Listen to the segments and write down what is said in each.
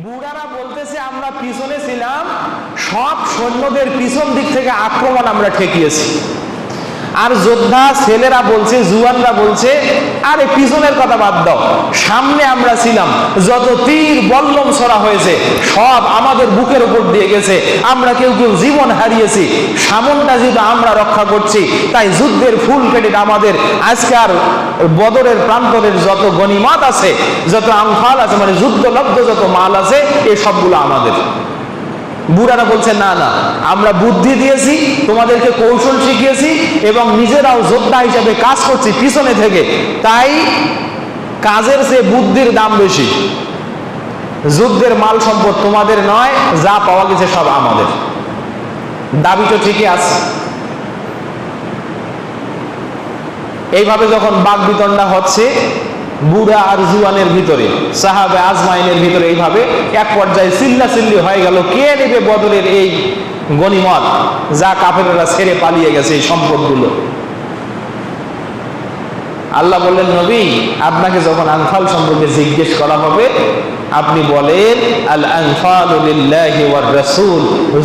বুড়ারা বলতেছে আমরা পিছনে ছিলাম, সব সৈন্যদের পিছন দিক থেকে আক্রমণ আমরা ঠেকিয়েছি। আর যোদ্ধা ছেলেরা বলছে, জুয়ানরা বলছে, আরে পিছনের কথা বাদ দাও, সামনে আমরা ছিলাম, যত তীর বল্লম ছড়া হয়েছে সব আমাদের বুকের উপর দিয়ে গেছে, আমরা কেউ কেউ জীবন হারিয়েছি, সামনটা যেহেতু আমরা রক্ষা করছি, তাই যুদ্ধের ফুল ক্রেডিট আমাদের। আজকাল বদরের প্রান্তরের যত গনিমত আছে, যত আমফাল আছে, মানে যুদ্ধলব্ধ যত মাল আছে, এই সবগুলো আমাদের। বুড়ারা বলছে না না, আমরা বুদ্ধি দিয়েছি, তোমাদেরকে কৌশল শিখিয়েছি এবং নিজেরাও যোদ্ধা হিসেবে কাজ করছি পিছনে থেকে, তাই কাজের চেয়ে বুদ্ধির দাম বেশি। যুদ্ধের মাল সম্পদ তোমাদের নয়, যা পাওয়া গেছে সব আমাদের। দাবি তো ঠিকই আছে। এইভাবে যখন বাকবিতণ্ডা হচ্ছে বুড়া আর জুয়ানের ভিতরে, সাহাবে আজমাইনের ভিতরে, এইভাবে এক পর্যায়ে চিল্লাচিল্লি হয়ে গেল, কে নেবে বদরের এই গনিমত যা কাফেররা ছেড়ে পালিয়ে গেছে, এই সম্পদগুলো। আল্লাহ বললেন, নবী আপনাকে যখন আনফাল সম্পর্কে জিজ্ঞেস করা হবে, আপনি বলেন আল আনফালু লিল্লাহি ওয়ার রাসূল,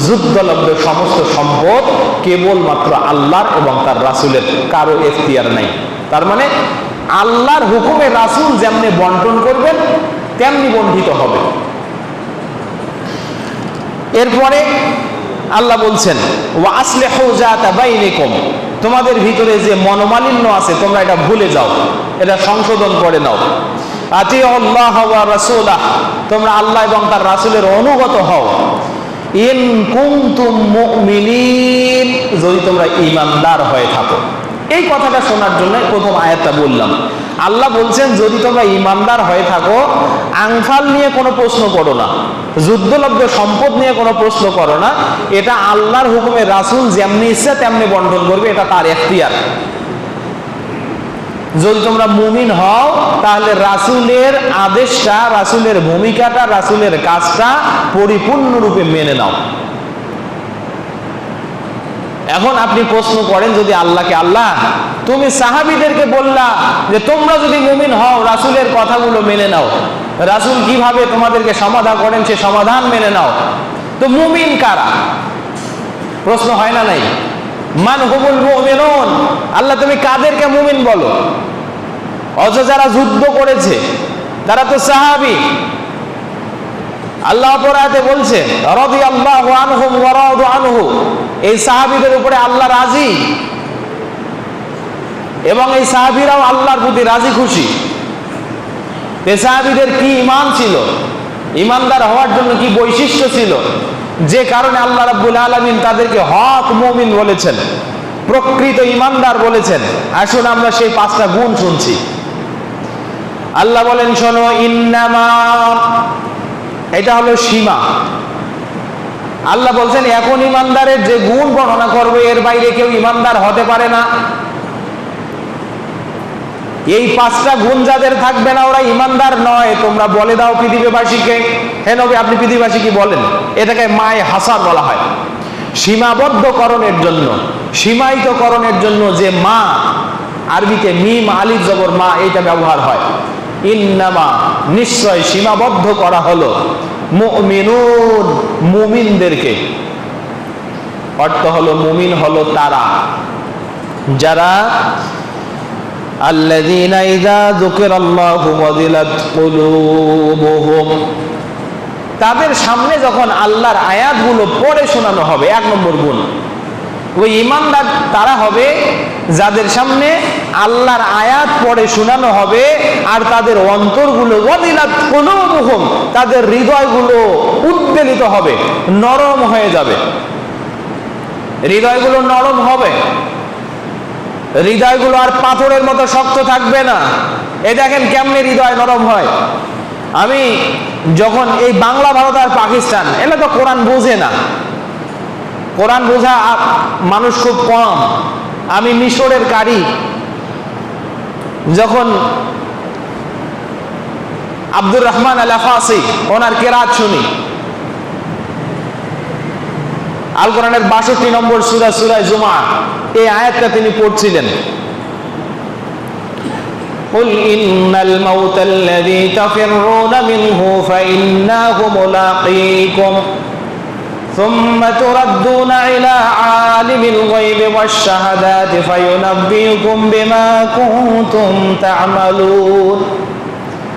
যুদ্ধলব্ধ সমস্ত সম্পদ কেবলমাত্র আল্লাহর এবং তার রাসূলের, কারো এখতিয়ার নাই। তার মানে আল্লাহর হুকুমে রাসূল যেমনি বন্টন করবেন তেমনি বন্টিত হবে। এরপরে আল্লাহ বলছেন, ওয়া আসলিহু যাতা বাইনিকুম, তোমাদের ভিতরে যে মনোমালিন্য আছে তোমরা এটা ভুলে যাও, এটা সংশোধন করে নাও। আতিউল্লাহ ওয়া রাসূলাহ, তোমরা আল্লাহ এবং তার রাসূলের অনুগত হও। ইন কুনতুম মুমিনিন, যদি তোমরা ঈমানদার হয়ে থাকো। এই কথাটা শোনার জন্য প্রথম আয়াতটা বললাম। আল্লাহ বলছেন যদি তোমরা ঈমানদার হয়ে থাকো, আনফাল নিয়ে কোনো প্রশ্ন করো না, যুদ্ধলব্ধ সম্পদ নিয়ে কোনো প্রশ্ন করো না, এটা আল্লাহর হুকুমে রাসূল যেমনি ইচ্ছা তেমনি বন্টন করবে, এটা তার এখতিয়ার। যদি তোমরা মুমিন হও তাহলে রাসূলের আদেশটা, রাসূলের ভূমিকাটা, রাসূলের কাজটা পরিপূর্ণরূপে মেনে নাও। এখন আপনি প্রশ্ন করেন যদি আল্লাহকে, আল্লাহ তুমি সাহাবীদেরকে বললা যে তোমরা যদি মুমিন হও রাসূলের কথাগুলো মেনে নাও, রাসূল কিভাবে তোমাদেরকে সমাধান করেন সে সমাধান মেনে নাও, তো মুমিন কারা? প্রশ্ন হয় না নাই? মান হুমুল মুমিনুন, আল্লাহ তুমি কাদেরকে মুমিন বলো? অথচ যারা যুদ্ধ করেছে তারা তো সাহাবী। আল্লাহ পরাতে বলছে রাদিয়াল্লাহু আনহুম ওয়া রাদু আনহু, এই সাহাবীদের উপরে আল্লাহ রাজি এবং এই সাহাবীরাও আল্লাহর প্রতি রাজি খুশি। এই সাহাবীদের কি ঈমান ছিল, ঈমানদার হওয়ার জন্য কি বৈশিষ্ট্য ছিল, যে কারণে আল্লাহ রাব্বুল আলামিন তাদেরকে হক মুমিন বলেছেন, প্রকৃত ঈমানদার বলেছেন। আসুন আমরা সেই 5টা গুণ শুনছি। আল্লাহ বলেন, শোনো, ইন্নামা, এটা হলো সীমা। আল্লাহ বলছেন এখন ঈমানদারের যে গুণ বর্ণনা করবে এর বাইরে কেউ ঈমানদার হতে পারে না। এই 5টা গুণ যাদের থাকবে না ওরা ঈমানদার নয়। তোমরা বলে দাও পৃথিবীবাসীকে। হে নবী আপনি পৃথিবীবাসীকে বলেন, এটাকে মায়ে হাসার বলা হয়, সীমাবদ্ধকরণের জন্য, সীমায়িতকরণের জন্য যে মা, আরবিতে মিম আলিফ জবর মা, এইটা ব্যবহার হয়। ইন্নামা, নিশ্চয় সীমাবদ্ধ করা হলো, মুমিনুন, মুমিনদেরকে। অর্থ হলো মুমিন হলো তারা যারা আল্লাযীনা ইযা যুকিরাল্লাহু ওয়াজিলাত কুলুবুহুম, তাদের সামনে যখন আল্লাহর আয়াতগুলো পড়ে শোনানো হবে। 1 নম্বর গুণ, ওই ঈমানদার তারা হবে যাদের সামনে আল্লাহর আয়াত পড়ে শোনানো হবে আর তাদের অন্তরগুলো ওয়াজিলাত কুলুবুহুম, তাদের হৃদয়গুলো উদ্বেলিত হবে, নরম হয়ে যাবে। হৃদয়গুলো নরম হবে, হৃদয়গুলো আর পাথরের মতো শক্ত থাকবে না। এই দেখেন কেমনে হৃদয় নরম হয়। আমি যখন এই বাংলা, ভারত আর পাকিস্তান, এরা তো কোরআন বোঝে না, কোরআন বোঝা মানুষ খুব কম। আমি মিশরের কারি, যখন আব্দুর রহমান আল আফাসি ওনার কেরাত শুনি, আল কোরআনের 62 নম্বর সূরা, সূরা জুমা, এই আয়াতটা তিনি পড়ছিলেন। قل إن الموت الذي تفرون منه فإنه ملاقيكم ثم تردون إلى عالم الغيب والشهادة فينبئكم بما كنتم تعملون।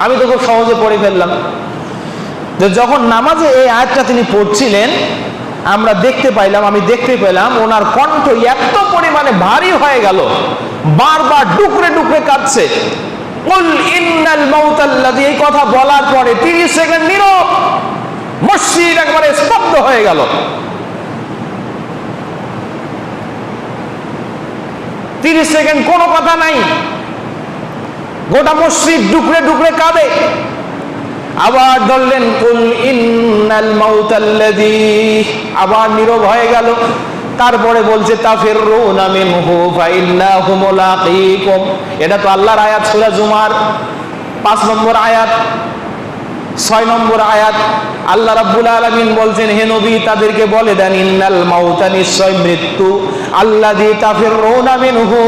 আমি তো খুব সহজে পড়ে ফেললাম যে যখন নামাজে এই আয়াতটা তিনি পড়ছিলেন আমি দেখতে পেলাম ওনার কণ্ঠ এত পরিমাণে ভারী হয়ে গেল, বারবার ডুকরে ডুকরে কাঁদছে। কুল ইন্নাল মাউতাল্লাযী, এই কথা বলার পরে 30 সেকেন্ড নীরব, মসজিদ একবারে স্তব্ধ হয়ে গেল। 30 সেকেন্ড কোনো কথা নাই, গোটা মসজিদ ডুকরে ডুকরে কাঁদে। আবার ধরলেন কুল ইন্নাল মাউতাল্লাযী, আবার নীরব হয়ে গেল। তারপরে বলছে তাফিরুনা মিনহু ফাইন্নাহু মুলাকীকুম, এটা তো আল্লাহর আয়াত, সূরা জুমার 5 নম্বর আয়াত, 6 নম্বর আয়াত। আল্লাহ রাব্বুল আলামিন বলছেন, হে নবী তাদেরকে বলে দেন ইন্নাল মাউতা, নিশ্চয় মৃত্যু, আল্লাযী তাফিরুনা মিনহু,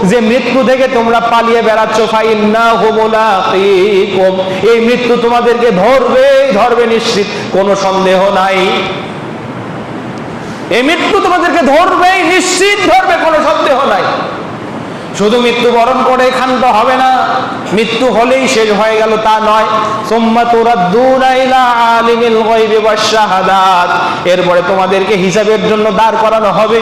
যে মৃত্যু থেকে তোমরা পালিয়ে বেড়াচ্ছ, ফাইন্নাহু মুলাকীকুম, এই মৃত্যু তোমাদেরকে ধরবে নিশ্চিত, কোনো সন্দেহ নাই। এই মৃত্যু তোমাদেরকে ধরবেই, নিশ্চিত ধরবে, কোনো সন্দেহ নাই। শুধু মৃত্যুবরণ করে ক্ষান্ত হবে না, মৃত্যু হলেই শেষ হয়ে গেল তা নয়। সুম্মা তুরাদ্দুনা ইলা আলিমিল গায়বি ওয়াশ শাহাদাত, এরপরে তোমাদেরকে হিসাবের জন্য দাঁড় করানো হবে।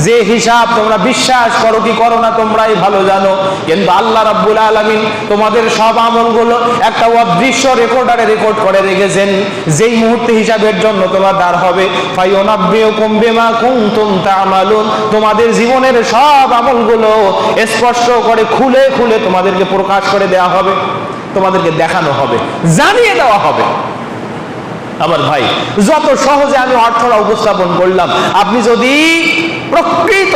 যে হিসাব তোমরা বিশ্বাস করো কি করো না তোমরাই ভালো জানো, কিন্তু আল্লাহ রাব্বুল আলামিন তোমাদের সব আমলগুলো একটা অদৃশ্য রেকর্ডারে রেকর্ড করে রেখেছেন। যেই মুহূর্তে হিসাবের জন্য তোমরা দাঁড় হবে, ফায়ুনাব্বিউকুম বিমা কুনতুম তা'মালুন, তোমাদের জীবনের সব আমলগুলো স্পষ্ট করে খুলে খুলে তোমাদেরকে প্রকাশ করে দেওয়া হবে, তোমাদেরকে দেখানো হবে, জানিয়ে দেওয়া হবে। আমার ভাই, যত সহজে আমি অর্থটা উপস্থাপন করলাম, আপনি যদি প্রকৃত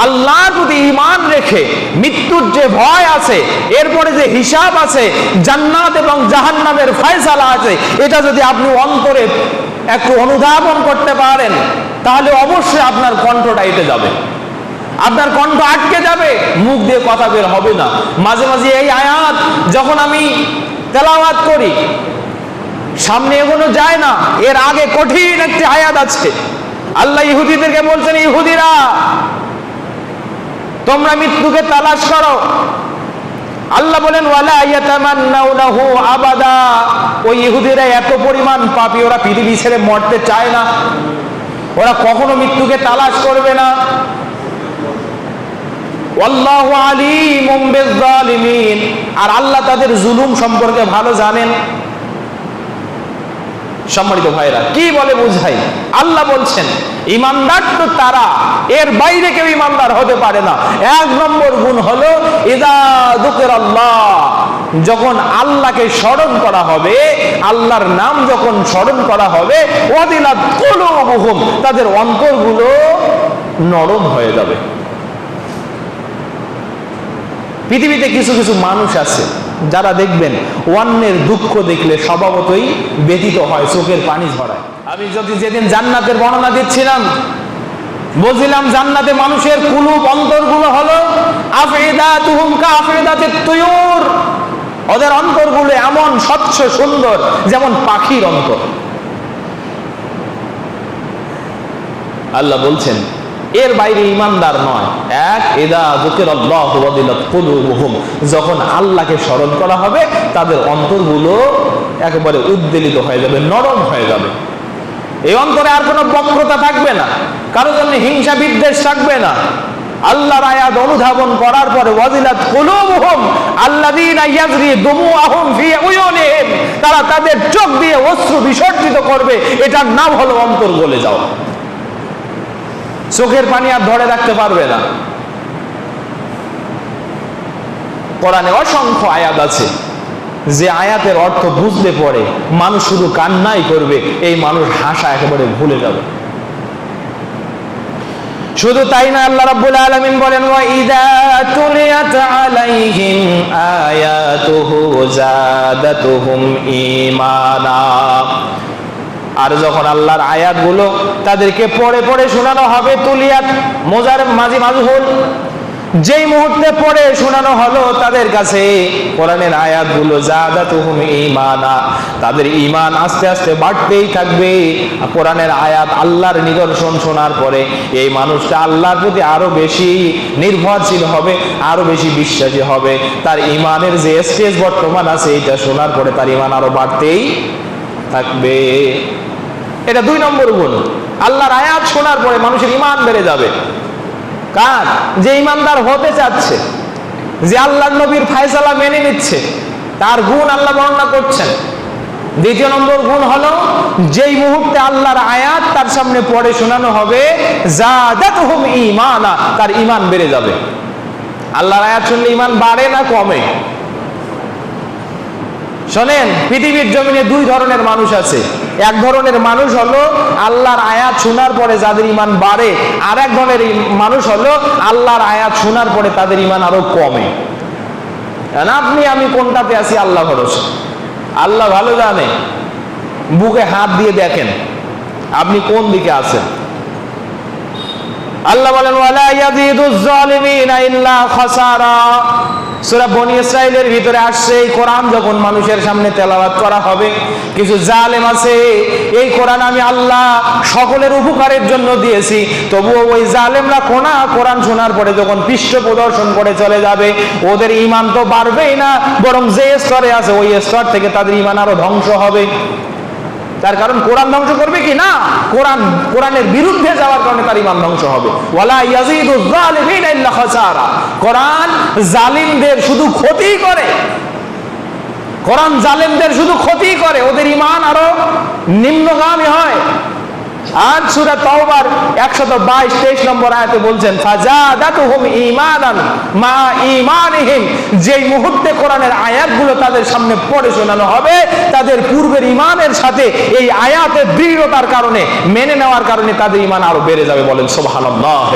আল্লাহর প্রতি ঈমান রেখে মৃত্যুর যে ভয় আছে, এরপরে যে হিসাব আছে, জান্নাত এবং জাহান্নামের ফয়সালা আছে, এটা যদি আপনি অন্তরে একটু অনুধাবন করতে পারেন, তাহলে অবশ্যই আপনার কণ্ঠটা এঁটে যাবে, আপনার কণ্ঠ আটকে যাবে, মুখ দিয়ে কথা বের হবে না। মাঝে মাঝে এই আয়াত যখন আমি তেলাওয়াত করি, সামনে এগোনো যায় না, এর আগে কঠিন একটি আয়াত আছে। আল্লাহ ইহুদিদেরকে বলছেন, ইহুদিরা তোমরা মৃত্যুকে তালাশ করো। আল্লাহ বলেন ওয়ালা ইয়াতামান্নাউনাহু আবাদা, ওই ইহুদিরা এত পরিমাণ পাপী, ওরা পৃথিবী ছেড়ে মরতে চায় না, ওরা কখনো মৃত্যুকে তালাশ করবে না। ওয়াল্লাহু আলীমুম বিয-যালিমিন, আর আল্লাহ তাদের জুলুম সম্পর্কে ভালো জানেন। সম্মানিত ভাইরা, কি বলে বুঝাই? আল্লাহ বলছেন ঈমানদার তো তারা, এর বাইরে কেউ ঈমানদার হতে পারে না। 1 নম্বর গুণ হলো ইযা যুকিরাল্লাহ, যখন আল্লাহকে স্মরণ করা হবে, আল্লাহর নাম যখন স্মরণ করা হবে, ওয়াদিলাত কুলুবুহুম, তাদের অন্তরগুলো নরম হয়ে যাবে। পৃথিবীতে কিছু কিছু মানুষ আছে যারা দেখবেন অন্যের দুঃখ দেখলে স্বভাবতই ব্যথিত হয়, চোখের পানি ঝরায়। আমি যেদিন জান্নাতের বর্ণনা দিচ্ছিলাম, বলছিলাম জান্নাতে মানুষের কুলুব, অন্তরগুলো হলো আফিদাতুহুম কাফিদাতিত তুয়ুর, ওদের অন্তরগুলো এমন স্বচ্ছ সুন্দর যেমন পাখির অন্তর। আল্লাহ বলছেন এর বাইরে ঈমানদার নয়। ইযা যুকিরাল্লাহু ওয়াজিলাত কুলুবুহুম, যখন আল্লাহকে স্মরণ করা হবে, তাদের অন্তরগুলো একেবারে উদ্বেলিত হয়ে যাবে, নরম হয়ে যাবে। এই অন্তরে আর কোনো বক্রতা থাকবে না, কারোর জন্য হিংসা বিদ্বেষ থাকবে না। আল্লাহর আয়াত অনুধাবন করার পরে ওয়াজিলাত কুলুবুহুম আল্লাযীনা ইয়াজরি দুমুআহুম ফি উয়ুনিহিম, তারা তাদের চোখ দিয়ে অশ্রু বিসর্জিত করবে। এটার নাম হলো অন্তর গলে যাওয়া। চোখের পানি আর ধরে রাখতে পারবে না। কোরআনে অসংখ্য আয়াত আছে, যে আয়াতের অর্থ বুঝলে পরে মানুষ শুধু কান্নাই করবে, এই মানুষ হাসা একেবারে ভুলে যাবে। শুধু তাই না, আল্লাহ রাব্বুল আলামিন বলেন ওয়া ইযা তুলিয়াত আলাইহিম আয়াতুহু যাদাতুহুম ঈমানা, আর যখন আল্লাহর আয়াতগুলো তাদেরকে পড়ে পড়ে শোনানো হবে, তুলিয়াত মোজার মাঝি মাজহুল, যেই মুহূর্তে পড়ে শোনানো হলো তাদের কাছে কোরআনের আয়াতগুলো, জাদাতুহুম ঈমানা, তাদের ঈমান আস্তে আস্তে বাড়তেই থাকবে। কোরআনের আয়াত, আল্লাহর নিদর্শন শোনার পরে এই মানুষটা আল্লাহর প্রতি আরো বেশি নির্ভরশীল হবে, আরো বেশি বিশ্বাসী হবে। তার ঈমানের যে স্টেজ বর্তমান আছে, এটা শোনার পরে তার ঈমান আরো বাড়তেই থাকবে। এটা 2 নম্বর গুণ। আল্লাহর আয়াত শোনার পরে মানুষের ঈমান বেড়ে যাবে। কার? যে ঈমানদার হতে চাচ্ছে, যে আল্লাহর নবীর ফয়সালা মেনে নিচ্ছে, তার গুণ আল্লাহ বর্ণনা করছেন। 2 নম্বর গুণ হলো, যেই মুহূর্তে আল্লাহর আয়াত তার সামনে পড়ে শোনানো হবে, জাদাতুহুম ঈমানা, তার ঈমান বেড়ে যাবে। আল্লাহর আয়াত শুনলে ঈমান বাড়ে না কমে? শোনেন, পৃথিবীর জমিনে 2 ধরনের মানুষ আছে। এক ধরনের মানুষ হলো আল্লাহর আয়াত শোনার পরে যাদের ঈমান বাড়ে, আর এক ধরনের মানুষ হলো আল্লাহর আয়াত শোনার পরে তাদের ঈমান আরো কমে। আপনি আমি কোনটাতে আছি? আল্লাহ ভরসা, আল্লাহ ভালো জানে। বুকে হাত দিয়ে দেখেন আপনি কোন দিকে আছেন। আল্লাহ বলেন, ওয়ালা ইয়াজিদুজ জালিমিনা ইল্লা খাসারা। সূরা বনী ইসরাঈলের ভিতরে আসছে, এই কোরআন যখন মানুষের সামনে তেলাওয়াত করা হবে, কিছু জালেম আছে, এই কোরআন আমি আল্লাহ সকলের উপকারের জন্য দিয়েছি, তবুও ওই জালেমরা কোরআন শোনার পরে যখন পৃষ্ঠ প্রদর্শন করে চলে যাবে, ওদের ঈমান তো বাড়বেই না, বরং যে স্তরে আছে ওই স্তর থেকে তাদের ঈমান আরো ধ্বংস হবে। তার কারণ কোরআন ধ্বংস করবে কি না, কোরআনের বিরুদ্ধে যাওয়ার কারণে তার ঈমান ধ্বংস হবে। ওয়ালা ইয়াজিদুজ জালিমিনা ইল্লা খাসারা। কোরআন জালিমদের শুধু ক্ষতি করে, কোরআন জালিমদের শুধু ক্ষতি করে, ওদের ঈমান আরো নিম্নগামী হয়। আর সূরা তাওবার 122-23 নম্বর আয়াতে বলছেন, ফাজাদাতুহুম ঈমানান মা ঈমানিহিম। যেই মুহূর্তে কোরআনের আয়াতগুলো তাদের সামনে পড়ে শোনানো হবে, তাদের পূর্বের ঈমানের সাথে এই আয়াতের দৃঢ়তার কারণে, মেনে নেওয়ার কারণে তাদের ঈমান আরো বেড়ে যাবে। বলেন সুবহানাল্লাহ।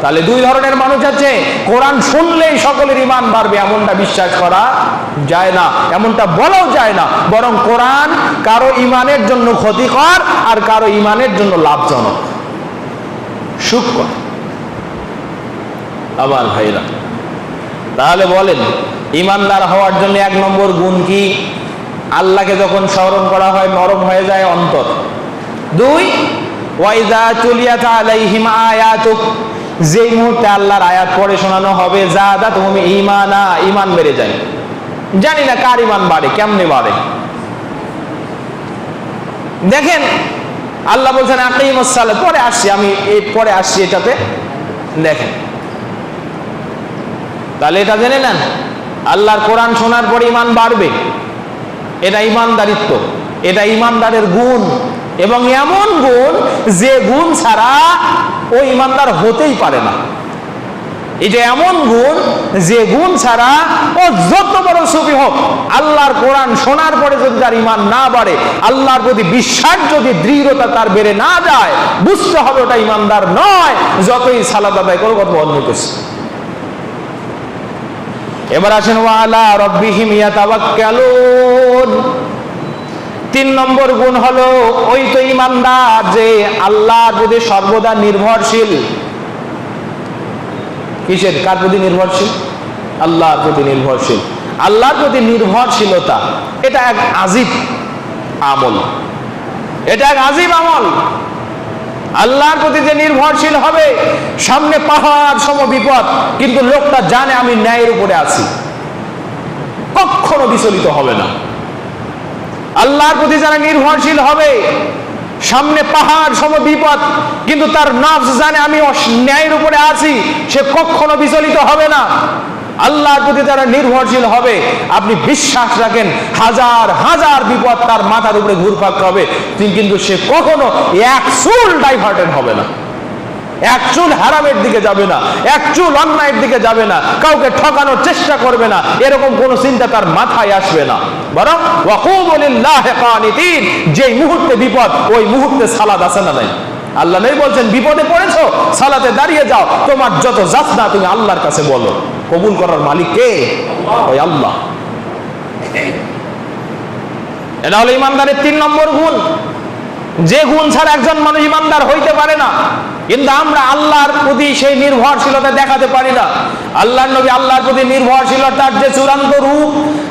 তাহলে 2 ধরনের মানুষ আছে। কোরআন শুনলেই সকলের ঈমান বাড়বে এমনটা বিশ্বাস করা যায় না, এমনটা বলাও যায় না, বরং কোরআন কারো ঈমানের জন্য ক্ষতিকর আর কারো ঈমানের জন্য লাভজনক। শুকর আমার ভাইরা, তাহলে বলেন ঈমানদার হওয়ার জন্য 1 নম্বর গুণ কি? আল্লাহকে যখন স্মরণ করা হয় নরম হয়ে যায় অন্তর। 2, ওয়াইদা তুলিয়াত আলাইহিম আয়াতুক। যেই মুহূর্তে আল্লাহর আয়াত পড়ে শোনানো হবে, জাদাতুহুম ঈমানা, ঈমান বেড়ে যায়। জানি না কার ঈমান বাড়ে, কেমনে বাড়ে। দেখেন আল্লাহ বলছেন আকিমুস সালাত, পরে আসছি আমি, পরে আসছি এটাতে। দেখেন তাহলে এটা জেনে নেন, আল্লাহর কোরআন শোনার পরে ঈমান বাড়বে, এটা ঈমানদারিত্ব, এটা ঈমানদারের গুণ, এবং এমন গুণ যে গুণ ছাড়া ও ঈমানদার হতেই পারে না। এটা এমন গুণ যে গুণ ছাড়া ও যত বড় সুফি হোক, আল্লাহর কোরআন শোনার পরে যদি তার ঈমান না বাড়ে, আল্লাহর প্রতি বিশ্বাস যদি দৃঢ়তা তার বেড়ে না যায়, বুঝতে হবে ওটা ঈমানদার নয়, যতই সালাত আদায় করুক অথবা অন্য কিছু। এবার আসেন, ওয়া আলা রাব্বিহিম ইয়াতাওয়াক্কালুন। 3 নম্বর গুণ হলো ওই তো ঈমানদার যে আল্লাহর প্রতি সর্বদা নির্ভরশীল। কিসের? কার প্রতি নির্ভরশীল? আল্লাহর প্রতি নির্ভরশীল। আল্লাহর প্রতি নির্ভরশীলতা এটা এক আজীব আমল, এটা এক আজীব আমল। আল্লাহর প্রতি যে নির্ভরশীল হবে, সামনে পাহাড় সম বিপদ, কিন্তু লোকটা জানে আমি ন্যায়ের উপরে আছি, কখনো বিচলিত হবে না। আল্লাহর প্রতি যারা নির্ভরশীল হবে, সামনে পাহাড় সম বিপদ, কিন্তু তার নফস জানে আমি ন্যায়ের উপরে আছি, সে কখনো বিচলিত হবে না। আল্লাহর প্রতি যারা নির্ভরশীল হবে, আপনি বিশ্বাস রাখেন হাজার হাজার বিপদ তার মাথার উপরে ঘুরপাক হবে, কিন্তু সে কখনো 1 চুল ডাইভার্টেড হবে না, 1 চুল হারামের দিকে যাবে না, 1 চুল অন্যায়ের দিকে যাবে না, কাউকে ঠকানোর চেষ্টা করবে না, এরকম কোন চিন্তা তার মাথায় আসবে না। বরং ওয়াকুমু লিল্লাহি কানিতিন, যেই মুহূর্তে বিপদ ওই মুহূর্তে সালাত আছে না নাই? আল্লাহ নবী বলছেন, বিপদে পড়েছো, সালাতে দাঁড়িয়ে যাও, তোমার যত যাচনা তুমি আল্লাহর কাছে বলো। কবুল করার মালিক কে? ওই আল্লাহ। এটা হলো ঈমানদারের 3 নম্বর গুণ, যে গুণ ছাড়া একজন মানুষ ঈমানদার হইতে পারে না। কিন্তু আমরা আল্লাহর প্রতি সেই নির্ভরশীলতা দেখাতে পারি না। আল্লাহর নবী আল্লাহর প্রতি নির্ভরশীলতার যে চূড়ান্ত রূপ,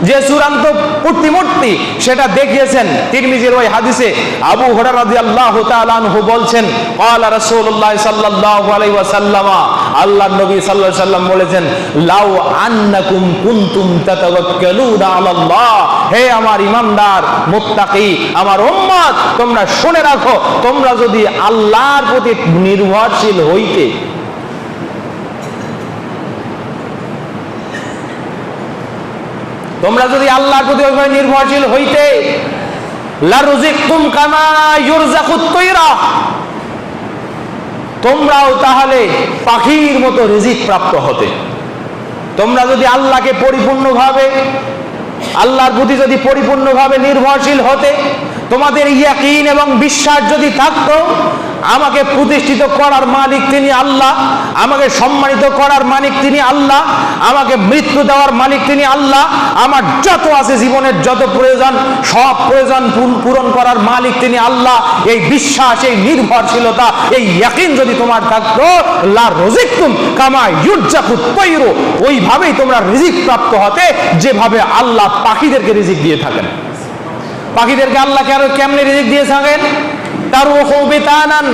যে চূড়ান্ত প্রতিমূর্তি, সেটা দেখিয়েছেন তিরমিজির ওই হাদিসে। আবু হুরায়রা রাদিয়াল্লাহু তাআলা আনহু বলছেন, ক্বালা রাসূলুল্লাহ সাল্লাল্লাহু আলাইহি ওয়াসাল্লাম, আল্লাহর নবী সাল্লাল্লাহু আলাইহি ওয়াসাল্লাম বলেছেন, লাউ আন্নাকুম কুনতুম তাতাওয়াক্কালুনা আলাল্লাহ, হে আমার ঈমানদার মুত্তাকি আমার উম্মত, তোমরা শুনে রাখো, তোমরা যদি আল্লাহর প্রতি নির্ভরশীল হইতে, তোমরা যদি আল্লাহর প্রতি ওইভাবে নির্ভরশীল হইতে, লারুযিকতুম কামা ইউরযাকুত তায়রা, তোমরাও তাহলে পাখির মতো রিজিক প্রাপ্ত হতে। তোমরা যদি আল্লাহকে পরিপূর্ণভাবে, আল্লাহর প্রতি যদি পরিপূর্ণভাবে নির্ভরশীল হতে, তোমাদের ইয়াকিন এবং বিশ্বাস যদি থাকতো আমাকে প্রতিষ্ঠিত করার মালিক তিনি আল্লাহ, আমাকে সম্মানিত করার মালিক তিনি আল্লাহ, আমাকে মৃত্যু দেওয়ার মালিক তিনি আল্লাহ, আমার যত আছে জীবনের যত প্রয়োজন সব প্রয়োজন পূরণ করার মালিক তিনি আল্লাহ, এই বিশ্বাস, এই নির্ভরশীলতা, এই ইয়াকিন যদি তোমার থাকতো, লা রুজিকতুম কামা ইউরযাকুত তায়রু, ওইভাবেই তোমরা রিজিক প্রাপ্ত হতে যেভাবে আল্লাহ পাখিদেরকে রিজিক দিয়ে থাকেন। পাখিদেরকে আল্লাহ কেমনে রিজিক দিয়ে থাকেন? তারুহু বিতানান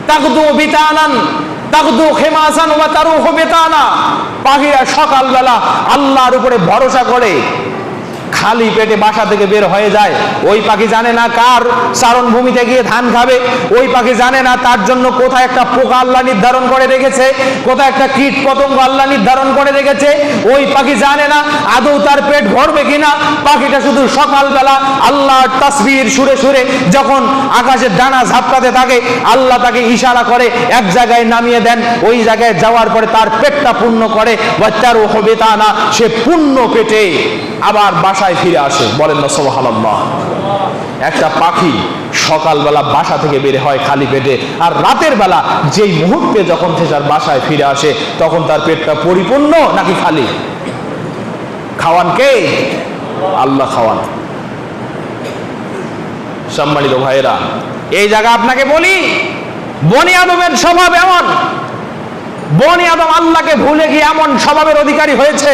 তাকদু বিতানান তাকদু খিমাসান ওয়া তারুহু বিতানা, পাখিরা সকালবেলা আল্লাহর উপরে ভরসা করে খালি পেটে বাসা থেকে বের হয়ে যায়। ওই পাখি জানে না কার চারণ ভূমিতে গিয়ে ধান খাবে, ওই পাখি জানে না তার জন্য কোথায় একটা পোকা আল্লাহ নির্ধারণ করে রেখেছে, কোথায় একটা কীট পতঙ্গ আল্লাহ নির্ধারণ করে রেখেছে, ওই পাখি জানে না আদৌ তার পেট ভরবে কিনা। পাখিটা শুধু সকালবেলা আল্লাহর তাসবির সুরে সুরে যখন আকাশের ডানা ঝাপটাতে থাকে, আল্লাহ তাকে ইশারা করে এক জায়গায় নামিয়ে দেন, ওই জায়গায় যাওয়ার পরে তার পেটটা পূর্ণ করে, বাচ্চারও হবে তা না, সে পূর্ণ পেটে আবার বাসায় ফিরে আসে। বলেন না সুবহানাল্লাহ। একটা পাখি সকালবেলা বাসা থেকে বের হয় খালি পেটে, আর রাতের বেলা যেই মুহূর্তে যখন সে তার বাসায় ফিরে আসে তখন তার পেটটা পরিপূর্ণ নাকি খালি? খাওয়ান কে? আল্লাহ খাওয়ান। সম্মানিত ভাইয়েরা, এই জায়গা আপনাকে বলি, বনি আদমের স্বভাব এমন, বনি আদম আল্লাহকে ভুলে গিয়ে এমন স্বভাবের অধিকারী হয়েছে।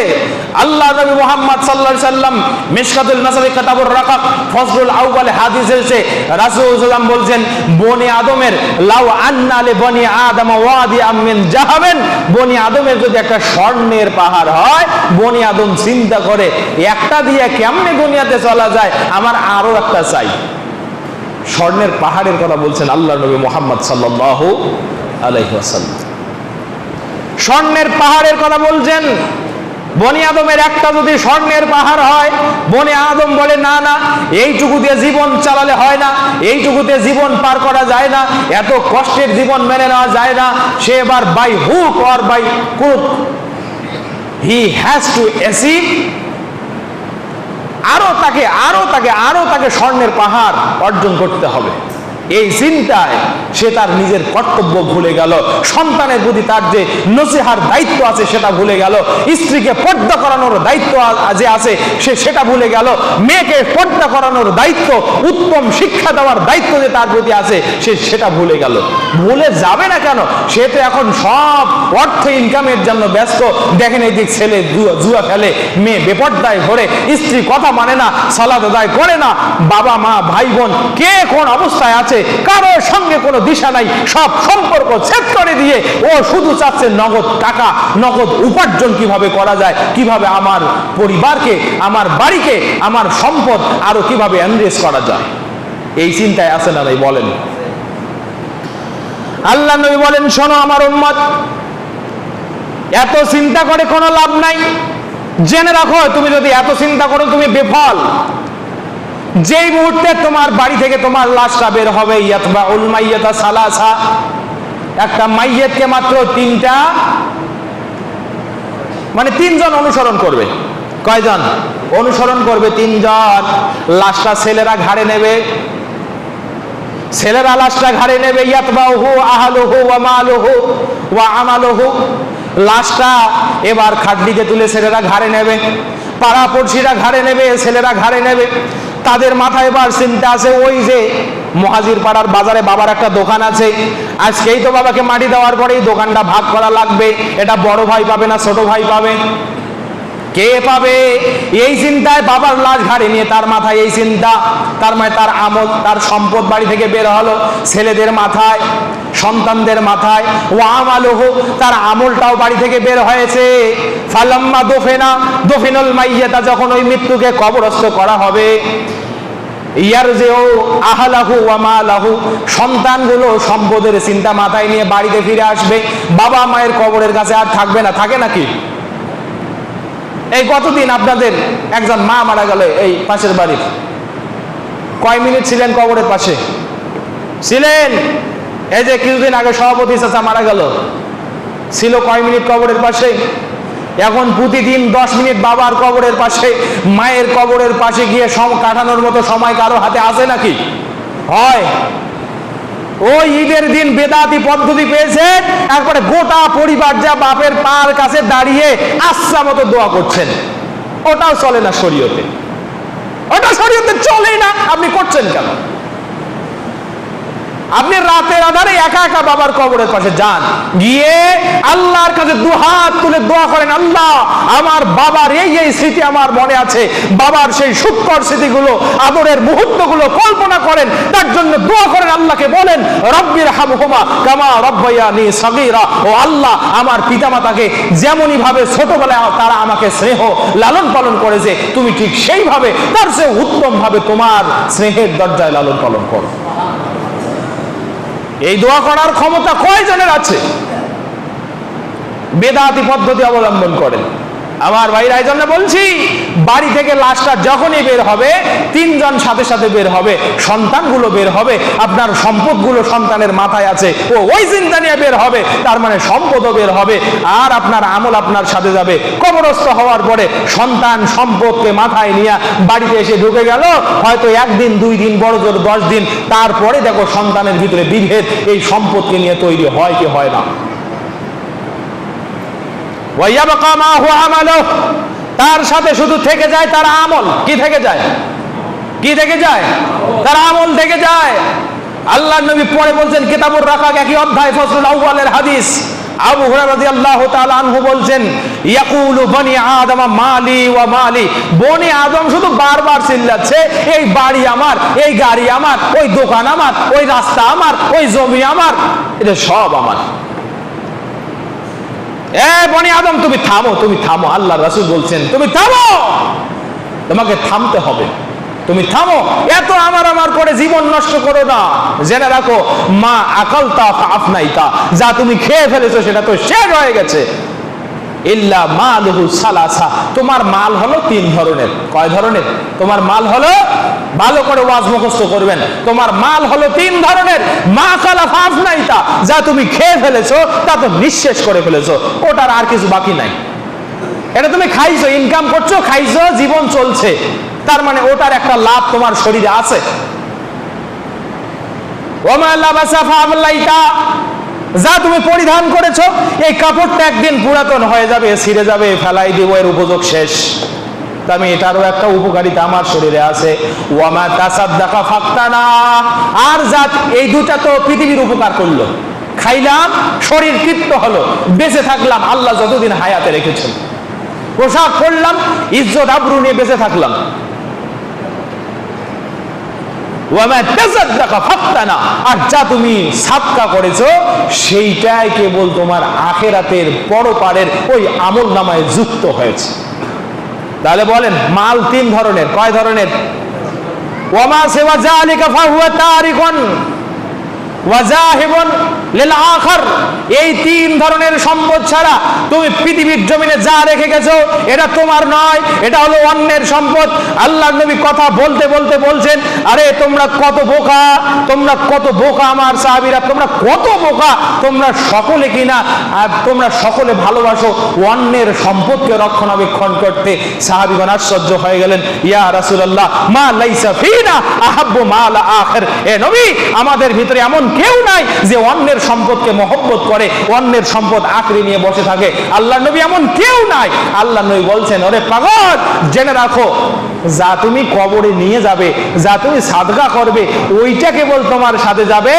আল্লাহ নবী মুহাম্মদ সাল্লাল্লাহু আলাইহি সাল্লাম মিশকাতুল মাসাবিক কিতাবুর রাকাক ফজলুল আউয়াল হাদিসে এসে রাসূল সাল্লাম বলছেন, বনি আদমের লাউ আন্না লি বনি আদম ওয়াদি মিন জাহাবেন, বনি আদমের যদি একটা স্বর্ণের পাহাড় হয়, বনি আদম চিন্তা করে একটা দিয়ে কেমনে দুনিয়াতে চলা যায়, আমার আরো একটা চাই। স্বর্ণের পাহাড়ের কথা বলছেন আল্লাহ নবী মুহাম্মদ সাল্লাল্লাহু আলাইহি ওয়াসাল্লাম। স্বর্ণের পাহাড়ের কথা বলছেন। বনি আদমের একটা যদি স্বর্ণের পাহাড় হয়, বনি আদম বলে না না, এইটুকু দিয়ে জীবন চালালে হয় না, এইটুকুতে জীবন পার করা যায় না, এত কষ্টের জীবন মেনে নেওয়া যায় না। সে এবার by hook or by crook he has to achieve, আরো তাকে স্বর্ণের পাহাড় অর্জন করতে হবে। এই চিন্তায় সে তার নিজের কর্তব্য ভুলে গেল, সন্তানের প্রতি তার যে নসিহার দায়িত্ব আছে সেটা ভুলে গেল, স্ত্রীকে পর্দা করানোর দায়িত্ব যে আছে সে সেটা ভুলে গেল, মেয়েকে পর্দা করানোর দায়িত্ব, উত্তম শিক্ষা দেওয়ার দায়িত্ব যে তার প্রতি আছে সে সেটা ভুলে গেল। ভুলে যাবে না কেন? সে তো এখন সব অর্থ ইনকামের জন্য ব্যস্ত। দেখেন এই দিক ছেলে জুয়া খেলে, মেয়ে বেপর্দায় ভরে, স্ত্রী কথা মানে না, সালাত আদায় করে না, বাবা মা ভাই বোন কে কোন অবস্থায় আছে কারোর সঙ্গে কোনো দিশা নাই, সব সম্পর্ক ছেদ করে দিয়ে ও শুধু চাচ্ছে নগদ টাকা, নগদ উপার্জন কিভাবে করা যায়, কিভাবে আমার পরিবারকে, আমার বাড়িকে, আমার সম্পদ আরো কিভাবে এনরিচ করা যায়, এই চিন্তায় আছে না নাই বলেন? আল্লাহ নবী বলেন, শোনো আমার উম্মত, এত চিন্তা করে কোনো লাভ নাই। জেনে রাখো, তুমি যদি এত চিন্তা করো তুমি বেফল। যেই মুহূর্তে তোমার বাড়ি থেকে তোমার লাশটা বের হবে, ইয়াতবাউল মাইয়াতা সালাসা, একটা মাইয়াতকে মাত্র তিনজন অনুসরণ করবে। কয়জন অনুসরণ করবে? তিনজন। লাশটা ছেলেরা ঘাড়ে নেবে, ছেলেরা লাশটা ঘাড়ে নেবে। ইয়াতবাউহু আহলুহু ওয়া মালুহু ওয়া আমালুহু, লাশটা এবার খাটলিতে তুলে ছেলেরা ঘাড়ে নেবে, পাড়া পড়শিরা ঘাড়ে নেবে, ছেলেরা ঘাড়ে নেবে। তাদের মাথায় এবার চিন্তা আছে, ওই যে মুহাজির পাড়ার বাজারে বাবার একটা দোকান আছে, আজকেই তো বাবাকে মাটি দেওয়ার পরেই দোকানটা ভাগ করা লাগবে, এটা বড় ভাই পাবে না ছোট ভাই পাবে? কে পাবে? এই চিন্তায় বাবার লাশ ঘাড়ে নিয়ে তার মাথায় এই চিন্তা, তার মানে তার আমল, তার সম্পদ বাড়ি থেকে বের হলো ছেলেদের মাথায়, সন্তানদের মাথায়। ও আমালুহু, তার আমলটাও বাড়ি থেকে বের হয়েছে। ফালাম্মা দফিনুল মাইয়াতা, যখন ওই মৃত্যুকে কবরস্থ করা হবে, ইয়ারজিউ আহলাহু ওয়া মালাহু, সন্তানগুলো সম্পদের চিন্তা মাথায় নিয়ে বাড়িতে ফিরে আসবে, বাবা মায়ের কবরের কাছে আর থাকবে না। থাকে নাকি? এই কতদিন আপনাদের একজন মা মারা গেল এই পাশের বাড়ির, কয় মিনিট ছিলেন কবরের পাশে? ছিলেন? এই যে কিছুদিন আগে সভাপতি চাচা মারা গেল, ছিল কয় মিনিট কবরের পাশে? এখন প্রতিদিন 10 মিনিট বাবার কবরের পাশে, মায়ের কবরের পাশে গিয়ে কাটানোর মতো সময় কারো হাতে আছে নাকি? হয়? ওই ঈদের দিন বেদাতি পদ্ধতি পেয়েছে, একবারে গোটা পরিবার যা বাপের পার কাছে দাঁড়িয়ে আচ্ছা মতো দোয়া করছেন। ওটাও চলে না শরীয়তে, ওটা শরীয়তে চলেই না। আপনি করছেন কেন? আপনি রাতের আধারে একা একা বাবার কবরের পাশে যান, গিয়ে আল্লাহর কাছে দুহাত তুলে দোয়া করেন, আল্লাহ আমার বাবার এই এই স্মৃতি আমার মনে আছে, বাবার সেই সুখকর স্মৃতিগুলো, আদরের মুহূর্তগুলো কল্পনা করেন, তার জন্য দোয়া করেন, আল্লাহকে বলেন রব্বির হামহুমা কামা রব্বায়ানি সগীরা, ও আল্লাহ আমার পিতামাতাকে যেমনই ভাবে ছোটবেলায় তারা আমাকে স্নেহ লালন পালন করেছে, তুমি ঠিক সেইভাবে তার চেয়ে উত্তম ভাবে তোমার স্নেহের দরজায় লালন পালন করো। এই দোয়া করার ক্ষমতা কয়জনের আছে? বেদাতি পদ্ধতি অবলম্বন করেন। আমার ভাইরা, এই জন্য বলছি, বাড়ি থেকে লাশটা যখনই বের হবে, 3 জন সাথে সাথে বের হবে, সন্তানগুলো বের হবে, আপনার সম্পদগুলো সন্তানের মাথায় আছে, ও ওই চিন্তা নিয়ে বের হবে, তার মানে সম্পদও বের হবে, আর আপনার আমল আপনার সাথে যাবে। কবরস্থ হওয়ার পরে সন্তান সম্পদকে মাথায় নিয়ে বাড়িতে এসে ঢুকে গেল, হয়তো 1 দিন 2 দিন, বড় জোর 10 দিন, তারপরে দেখো সন্তানের ভিতরে বিভেদ এই সম্পদকে নিয়ে তৈরি হয় কি হয় না? তার সাথে শুধু থেকে যায় তার আমল। কি থেকে যায়? কি থেকে যায়? তার আমল থেকে যায়। আল্লাহর নবী পরে বলছেন কিতাবুর রাকাক, একই অধ্যায় ফসলুল আউয়ালের হাদিস, আবু হুরায়রা রাদিয়াল্লাহু তাআলা আনহু বলছেন, ইয়াকুলু বনি আদম মালি ওয়া মালি, বনি আদম শুধু বারবার চিল্লাচ্ছে, এই বাড়ি আমার, এই গাড়ি আমার, ওই দোকান আমার, ওই রাস্তা আমার, ওই জমি আমার, এটা সব আমার। এ বনি আদম, তুমি থামো, তুমি থামো। আল্লাহ রাসূল বলছেন তুমি থামো, তোমাকে থামতে হবে, তুমি থামো, এত আমার আমার করে জীবন নষ্ট করো না। জেনে রাখো, মা আকালতা ফাফনাইতা, যা তুমি খেয়ে ফেলেছো সেটা তো শেষ হয়ে গেছে। ইল্লা মালুহু সালাসা, তোমার মাল হলো 3 ধরনের। কয় ধরনের? তোমার মাল হলো, ভালো করে ওয়াজ মুখস্থ করবেন, তোমার মাল হলো 3 ধরনের। মা কালা ফাফনাইতা, যা তুমি খেয়ে ফেলেছো তা তো নিঃশেষ করে ফেলেছো, ওটার আর কিছু বাকি নাই। এটা তুমি খাইছো, ইনকাম করছো, খাইছো, জীবন চলছে, তার মানে ওটার একটা লাভ তোমার শরীরে আছে। ওমা লাবাসা ফাবলাইতা, যা তুমি পরিধান করেছো এই কাপড়টা একদিন পুরাতন হয়ে যাবে, ছিঁড়ে যাবে, ফেলাই দিব, এর উপযোগ শেষ। আমি এটারও একটা উপকারিতা আমার শরীরে আছে। ওয়ামা তাসাদ্দাকা ফাক্তানা, আর যা, এই দুটা তো পৃথিবীর উপকার করলো, খাইলাম, শরীর তৃপ্ত হলো, বেঁচে থাকলাম, আল্লাহ যতদিন হায়াতে রেখেছেন, পোশাক পরলাম, ইজ্জত আবরু নিয়ে বেঁচে থাকলাম। আর যা তুমি সাদকা করেছো সেইটাই কেবল তোমার আখিরাতের পরপারের ওই আমল নামায় যুক্ত হয়েছে। তাহলে বলেন, মাল 3 ধরনের। কয় ধরনের? ওয়ামা সিওয়া যালিকা ফাহুয়া তারিকুন ওয়া যাহিবুন লিল আখির, এই 3 ধরনের সম্পদ ছাড়া তুমি পৃথিবীর জমিনে যা রেখে গেছো এটা তোমার নয়, এটা হলো অন্যের সম্পদ। আল্লাহর নবী কথা বলতে বলতে বলছেন, আরে তোমরা কত বোকা, তোমরা কত বোকা আমার সাহাবীরা, তোমরা কত বোকা, তোমরা সকলে কিনা, আর তোমরা সকলে ভালোবাসো অন্যের সম্পদকে রক্ষণাবেক্ষণ করতে। সাহাবীগণ আশ্চর্য হয়ে গেলেন, ইয়া রাসূলুল্লাহ মা লাইসা ফিনা আহাব্বু মাল আখির, এ নবী আমাদের ভিতরে এমন কেউ নাই যে অন্যের সম্পদকে মহব্বত করে, অন্যের সম্পদ আঁকড়ে নিয়ে বসে থাকে। আল্লাহর নবী এমন কেউ নাই। আল্লাহর নবী বলছেন, ওরে পাগল, জেনে রাখো যা তুমি কবরে নিয়ে যাবে, যা তুমি সাদকা করবে, ওইটা কেবল তোমার সাথে যাবে,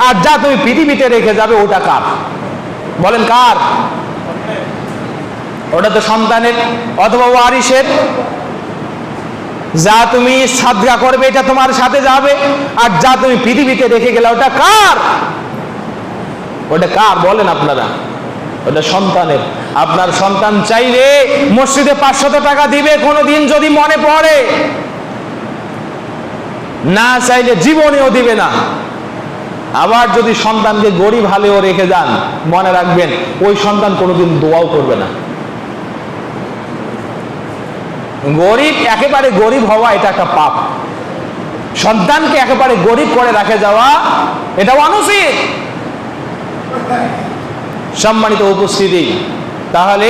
আর যা তুমি পৃথিবীতে রেখে যাবে ওটা কার? বলেন কার? ওটা তো সন্তানের অথবা ওয়ারিসের। যা তুমি সাদকা করবে এটা তোমার সাথে যাবে, আর যা তুমি পৃথিবীতে রেখে গেলে ওটা কার? ওটা কার বলেন আপনারা? ওটা সন্তানের। আপনার সন্তান চাইলে মসজিদে 500 টাকা দিবে কোনোদিন যদি মনে পড়ে, না চাইলে জীবনেও দিবে না। আবার যদি সন্তানকে গরিব হালেও রেখে যান, মনে রাখবেন ওই সন্তান কোনোদিন দোয়াও করবে না। গরিব, একেবারে গরিব হওয়া এটা একটা পাপ। সন্তানকে একেবারে গরিব করে রেখে যাওয়া এটাও অনুচিত। সম্মানিত উপস্থিতি, তাহলে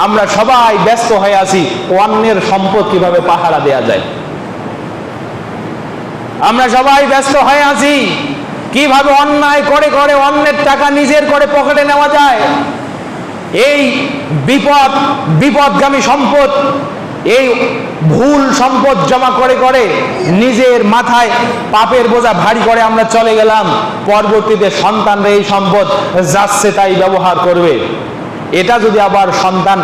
আমরা সবাই ব্যস্ত হয়ে আছি অন্যের সম্পদ কিভাবে পাহারা দেয়া যায়। আমরা সবাই ব্যস্ত হয়ে আছি কিভাবে অন্যায় করে করে অন্যের টাকা নিজের করে পকেটে নেওয়া যায়। এই বিপদগামী সম্পদ, এই ভুল সম্পদ জমা করে করে নিজের মাথায় পাপের বোঝা ভারী করে আমরা চলে গেলাম। পরবর্তীতে সন্তানরা এই সম্পদ যাচ্ছে তাই ব্যবহার করবে। এটা যদি আবার সন্তান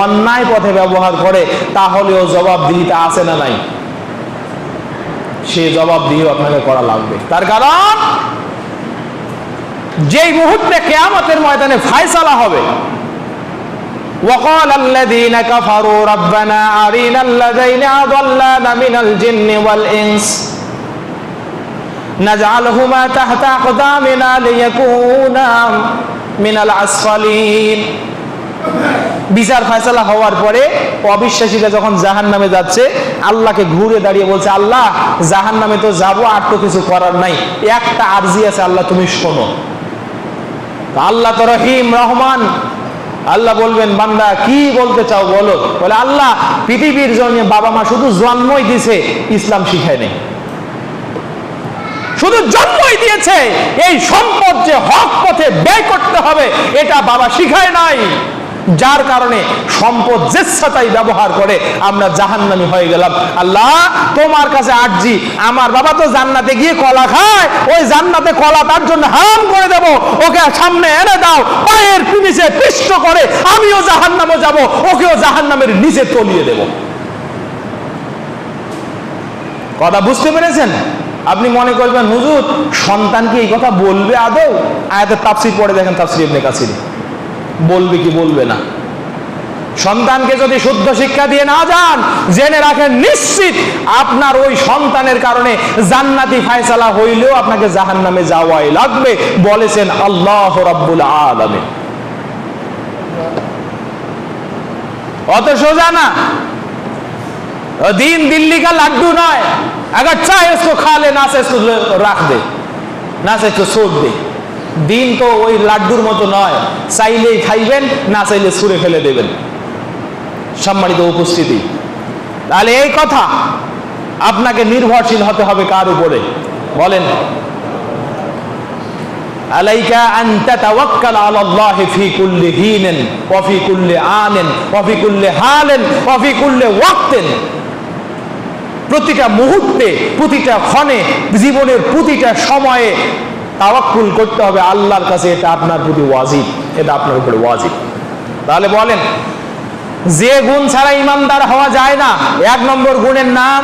অন্যায় পথে ব্যবহার করে, তাহলেও জবাবদিহিতা আছে না নাই? সে জবাবদিহিও আপনাকে করা লাগবে। তার কারণ যেই মুহূর্তে কিয়ামতের ময়দানে ফায়সালা হবে, وقال الذين كفروا ربنا أرنا الذين أضلانا من الجن والإنس نجعلهما تحت أقدامنا ليكونا من الأسفلين। বিচার ফায়সালা হওয়ার পরে অবিশ্বাসীরা যখন জাহান্নামে যাচ্ছে, আল্লাহকে ঘুরে দাঁড়িয়ে বলছে, আল্লাহ জাহান্নামে তো যাবো, আর তো কিছু করার নাই, একটা আরজি আছে, আল্লাহ তুমি শোনো। আল্লাহ তো রহিম রহমান। আল্লাহ বলবেন, বান্দা কি বলতে চাও বলো। বলে, আল্লাহ পৃথিবীর জন্য বাবা মা শুধু জন্মই দিয়েছে, ইসলাম শিখায় নেই। শুধু জন্মই দিয়েছে, এই সম্পদ যে হক পথে ব্যয় করতে হবে এটা বাবা শিখায় নাই। যার কারণে সম্পদ যেচ্ছাতাই ব্যবহার করে আমরা জাহান্নামী হয়ে গেলাম। আল্লাহ তোমার কাছে আরজি, আমার বাবা তো জান্নাতে গিয়ে কলা খায়, ওই জান্নাতে কলা তার জন্য হারাম করে দেব, ওকে সামনে এনে দাও, পায়ের নিচে পিষ্ট করে আমিও জাহান্নামে যাব, ওকেও জাহান্নামের নিচে তলিয়ে দেব। কথা বুঝতে পেরেছেন? আপনি মনে করবেন হুজুর সন্তান কি এই কথা বলবে আদৌ? আয়াতের তাফসীর পড়ে দেখেন, তাফসীর ইবনে কাসির, বলবে কি বলবে না। সন্তানকে যদি শুদ্ধ শিক্ষা দিয়ে না যান, জেনে রাখেন নিশ্চিত আপনার ওই সন্তানের কারণে জান্নাতি ফায়সালা হইলেও আপনাকে জাহান্নামে যাওয়াই লাগবে, বলেছেন আল্লাহ রাব্বুল আলামিন। অত সোজা না। दीन दिल्ली का लड्डू ना है, अगर चाहे उसको खा ले, ना से इसको रख दे, ना से इसको छोड़ दे। দিন তো ওই লাড্ডুর মতো নয়, চাইলেই খাইবেন, না চাইলে ছুঁড়ে ফেলে দেবেন। সম্মানিত উপস্থিতি, তাহলে এই কথা আপনাকে নির্ভরশীল হতে হবে কার উপরে বলেন? আলাইকা আন তাতাওয়াক্কাল আলাল্লাহি ফি কুল্লি হিনিন ওয়া ফি কুল্লি আনিন ওয়া ফি কুল্লি হালিন ওয়া ফি কুল্লি ওয়াক্তিন। প্রতিটা মুহূর্তে, প্রতিটা ক্ষণে, জীবনের প্রতিটা সময়ে তাওয়াক্কুল করতে হবে আল্লাহর কাছে। এটা আপনার প্রতি ওয়াজিব, এটা আপনার উপরে ওয়াজিব। তাহলে বলেন, যে গুণ ছাড়া ইমানদার হওয়া যায় না, এক নম্বর গুণের নাম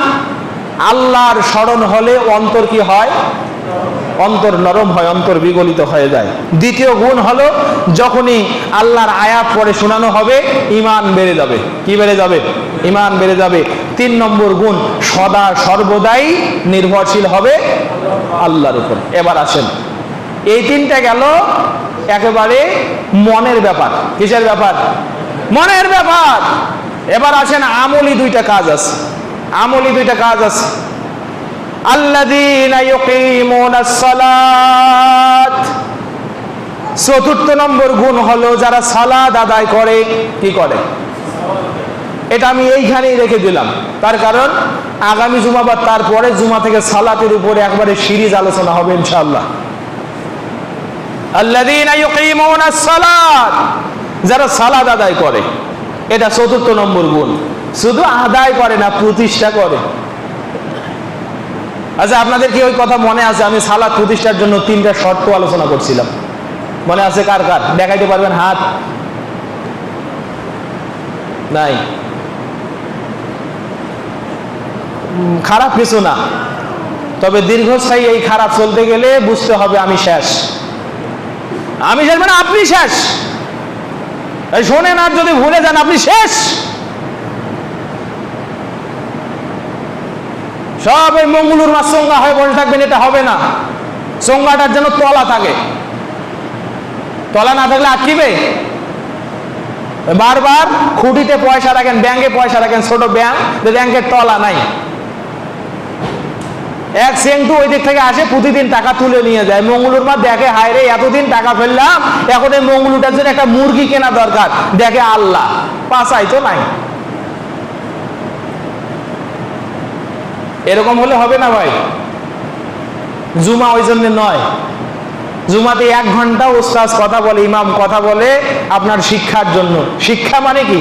আল্লাহর স্মরণ হলে অন্তর কি হয়? অন্তর নরম হয়, অন্তর বিগলিত হয়ে যায়। দ্বিতীয় গুণ হলো যখনই আল্লাহর আয়াত পড়ে শোনানো হবে, ঈমান বেড়ে যাবে। কি বেড়ে যাবে? ঈমান বেড়ে যাবে। 3 নম্বর গুণ, সদা সর্বদাই নির্ভরশীল হবে আল্লাহর উপর। এবার আসেন, এই 3টা গেল একেবারে মনের ব্যাপার। কিসের ব্যাপার? মনের ব্যাপার। এবার আসেন আমলি 2টা কাজ আছে। আমলি 2টা কাজ আছে। আল্লাযীনা ইউকিমুনাস সালাত, 4র্থ নম্বর গুণ হলো যারা সালাত আদায় করে। কি করে? এটা আমি এইখানেই রেখে দিলাম, তার কারণ আগামী জুমা বা তারপরে জুমা থেকে সালাতের উপরে একবারে সিরিজ আলোচনা হবে ইনশাআল্লাহ। আল্লাযীনা ইউকিমুনাস সালাত, যারা সালাত আদায় করে, এটা 4র্থ নম্বর গুণ। শুধু আদায় করে না, প্রতিষ্ঠা করে। আচ্ছা, আপনাদের কি ওই কথা মনে আছে? আমি সালাত প্রতিষ্ঠার জন্য 3টা শর্ত আলোচনা করছিলাম, মনে আছে কার কার? দেখাইতে পারবেন হাত? নাই। খারাপ কিছু না, তবে দীর্ঘস্থায়ী এই খারাপ চলতে গেলে বুঝতে হবে আমি শেষ। আমি শেষ মানে আপনি শেষ। শোনেন, আর যদি ভুলে যান আপনি শেষ। সব ওই মঙ্গলুর মাছ চোঙ্গা হয়ে বসে থাকবেন, এটা হবে না। চোঙ্গাটার যেন তলা থাকে, তলা না থাকলে আটকিবে। বারবার খুঁটিতে পয়সা রাখেন, ব্যাংকে পয়সা রাখেন, ছোট ব্যাংক, ব্যাংকের তলা নাই। এক সেন্টু ওই দিক থেকে আসে, প্রতিদিন টাকা তুলে নিয়ে যায়। মঙ্গলুর মাছ দেখে, হায় রে এতদিন টাকা ফেললাম, এখন এই মঙ্গলুরটার জন্য একটা মুরগি কেনা দরকার। দেখে আল্লাহ পাশাই তো নাই। এরকম হলে হবে না ভাই। জুমা ওই জন্য নয়। জুমাতে 1 ঘন্টা ওস্তাদ কথা বলে, ইমাম কথা বলে আপনার শিক্ষার জন্য। শিক্ষা মানে কি?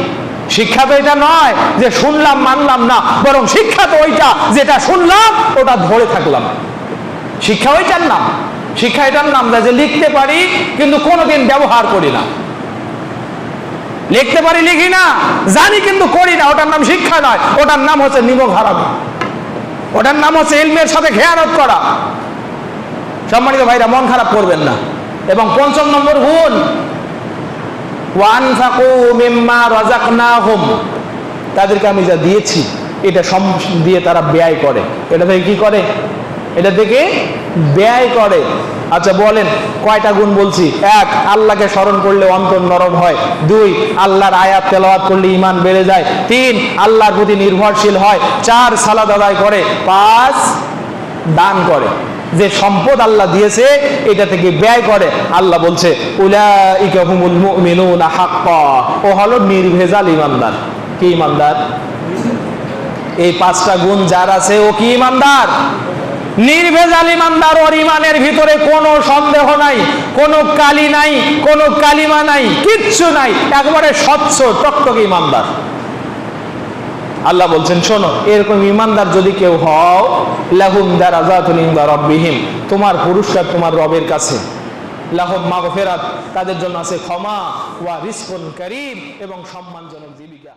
শিক্ষা তো এটা নয় যে শুনলাম মানলাম না, বরং শিক্ষা তো ওইটা যেটা শুনলাম ওটা ধরে থাকলাম। শিক্ষা ওইটার নাম। শিক্ষা এটার নাম না যে লিখতে পারি কিন্তু কোনোদিন ব্যবহার করি না। লিখতে পারি, লিখি না, জানি কিন্তু করি না, ওটার নাম শিক্ষা নয়। ওটার নাম হচ্ছে নিমক হারামি। ওটার নাম হচ্ছে ইলমের সাথে খেয়ানত করা। সম্মানিত ভাইরা, মন খারাপ করবেন না। এবং 5ম নম্বর গুণ, ওয়ানফাকু মিম্মা রাযাকনাহুম, তাদেরকে আমি যা দিয়েছি এটা দিয়ে তারা ব্যয় করে। এটা থেকে কি করে? এটা থেকে ব্যয় করে। আচ্ছা বলেন, কয়টা গুণ বলছি? 1, আল্লাহকে স্মরণ করলে অন্তর নরম হয়। 2, আল্লাহর আয়াত তেলাওয়াত করলে ঈমান বেড়ে যায়। 3, আল্লাহর প্রতি নির্ভরশীল হয়। 4, সালাত আদায় করে। 5, দান করে। যে সম্পদ আল্লাহ দিয়েছে এটা থেকে ব্যয় করে। আল্লাহ বলছে উলাইকা হুমুল মুমিনুনা হাক্কা, ও হলো নির্ভেজাল ঈমানদার। কি ঈমানদার? এই 5টা গুণ যার আছে ও কি ঈমানদার? নির্ভেজাল ঈমানদার। ওর ঈমানের ভিতরে কোনো সন্দেহ নাই, কোনো কালি নাই, কোনো কালিমা নাই, কিচ্ছু নাই, একবারে স্বচ্ছ টকটকে ঈমানদার। আল্লাহ বলছেন, শোনো, এরকম ঈমানদার যদি কেউ হও, লাহুম দারাজাতুন ইনদা রাব্বিহিম, তোমার পুরস্কার তোমার রবের কাছে। লাহুম মাগফিরাত, তাদের জন্য আছে ক্ষমা, ওয়া রিজকুন কারীম, এবং সম্মানজনক জীবিকা।